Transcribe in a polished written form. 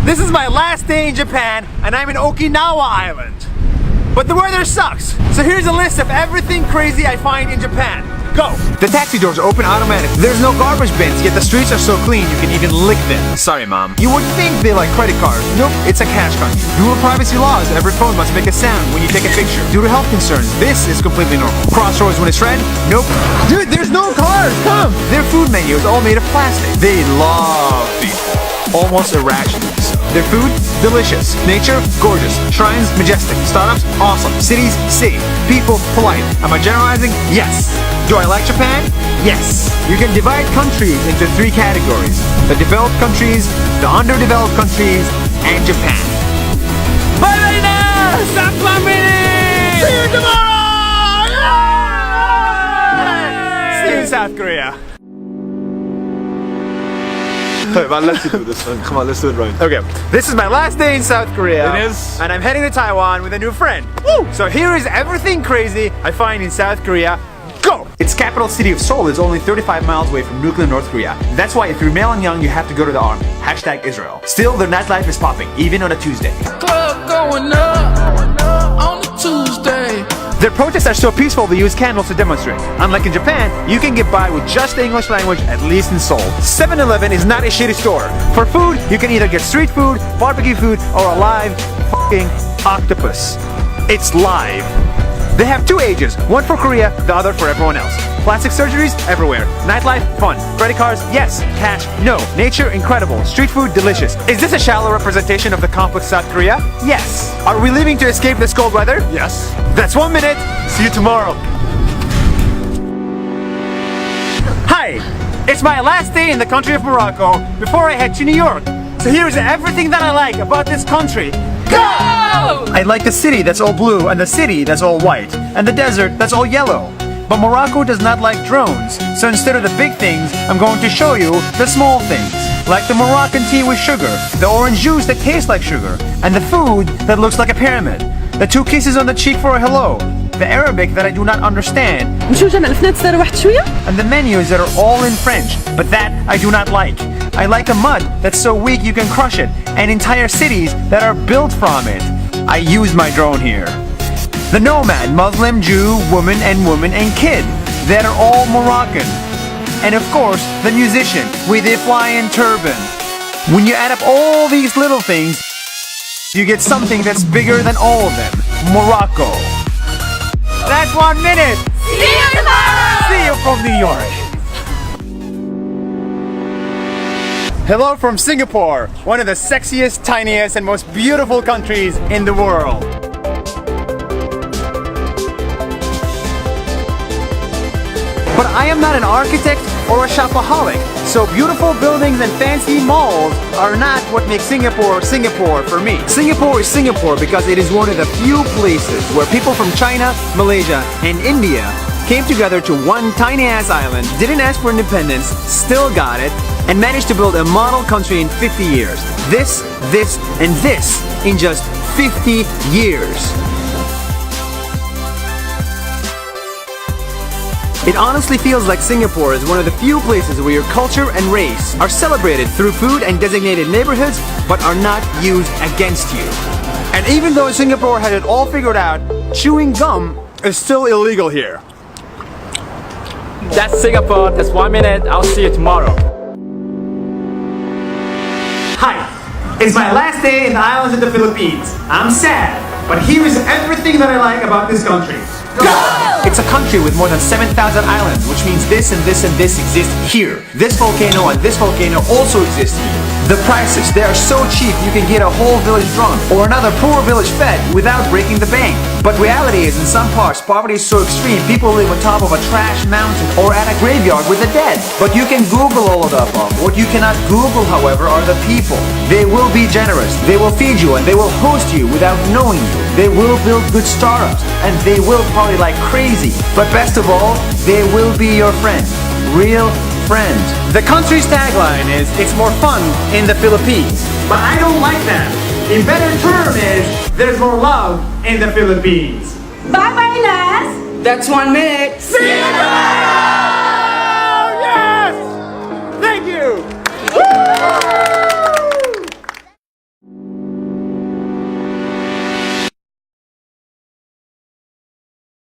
This is my last day in Japan, and I'm in Okinawa Island. But the weather sucks, so here's a list of everything crazy I find in Japan. Go! The taxi doors open automatically. There's no garbage bins, yet the streets are so clean you can even lick them. Sorry, Mom. You would think they like credit cards. Nope, it's a cash country. Due to privacy laws, every phone must make a sound when you take a picture. Due to health concerns, this is completely normal. Crossroads when it's red? Nope. Dude, there's no cars! Come! Their food menu is all made of plastic. They love people. Almost irrationally so. Their food? Delicious. Nature? Gorgeous. Shrines? Majestic. Startups? Awesome. Cities? Safe. People? Polite. Am I generalizing? Yes. Do I like Japan? Yes. You can divide countries into 3 categories. The developed countries, the underdeveloped countries, and Japan. Bye now! Stop plumbing! See you tomorrow! Yay! See you in South Korea. Let's do this one. Come on, let's do it right. Okay, this is my last day in South Korea. It is. And I'm heading to Taiwan with a new friend. Woo! So here is everything crazy I find in South Korea. Go! Its capital city of Seoul is only 35 miles away from nuclear North Korea. That's why if you're male and young, you have to go to the army. # Israel. Still, their nightlife is popping, even on a Tuesday. Club going up on a Tuesday. Their protests are so peaceful they use candles to demonstrate. Unlike in Japan, you can get by with just the English language, at least in Seoul. 7-Eleven is not a shitty store. For food, you can either get street food, barbecue food, or a live f***ing octopus. It's live. They have 2 ages, one for Korea, the other for everyone else. Plastic surgeries? Everywhere. Nightlife? Fun. Credit cards? Yes. Cash? No. Nature? Incredible. Street food? Delicious. Is this a shallow representation of the complex South Korea? Yes. Are we leaving to escape this cold weather? Yes. That's 1 minute. See you tomorrow. Hi. It's my last day in the country of Morocco before I head to New York. So here's everything that I like about this country. Go! I like the city that's all blue and the city that's all white and the desert that's all yellow. But Morocco does not like drones, so instead of the big things, I'm going to show you the small things. Like the Moroccan tea with sugar, the orange juice that tastes like sugar, and the food that looks like a pyramid. The 2 kisses on the cheek for a hello, the Arabic that I do not understand, and the menus that are all in French, but that I do not like. I like a mud that's so weak you can crush it, and entire cities that are built from it. I use my drone here. The nomad, Muslim, Jew, woman and kid that are all Moroccan. And of course, the musician with a flying turban. When you add up all these little things, you get something that's bigger than all of them. Morocco. That's 1 minute. See you tomorrow. See you from New York. Hello from Singapore, one of the sexiest, tiniest, and most beautiful countries in the world. But I am not an architect or a shopaholic, so beautiful buildings and fancy malls are not what makes Singapore Singapore for me. Singapore is Singapore because it is one of the few places where people from China, Malaysia, and India came together to one tiny-ass island, didn't ask for independence, still got it, and managed to build a model country in 50 years. This, and this in just 50 years. It honestly feels like Singapore is one of the few places where your culture and race are celebrated through food and designated neighborhoods, but are not used against you. And even though Singapore had it all figured out, chewing gum is still illegal here. That's Singapore. That's 1 minute. I'll see you tomorrow. Hi, it's my last day in the islands of the Philippines. I'm sad, but here is everything that I like about this country. Go! It's a country with more than 7,000 islands, which means this and this and this exist here. This volcano and this volcano also exist here. The prices, they are so cheap you can get a whole village drunk or another poor village fed without breaking the bank. But reality is, in some parts, poverty is so extreme people live on top of a trash mountain or at a graveyard with the dead. But you can Google all of the above. What you cannot Google, however, are the people. They will be generous, they will feed you, and they will host you without knowing you. They will build good startups, and they will party like crazy. But best of all, they will be your friend. Real friend. The country's tagline is, it's more fun in the Philippines. But I don't like that. A better term is, there's more love in the Philippines. Bye-bye, Nas. That's 1 minute. See you tomorrow.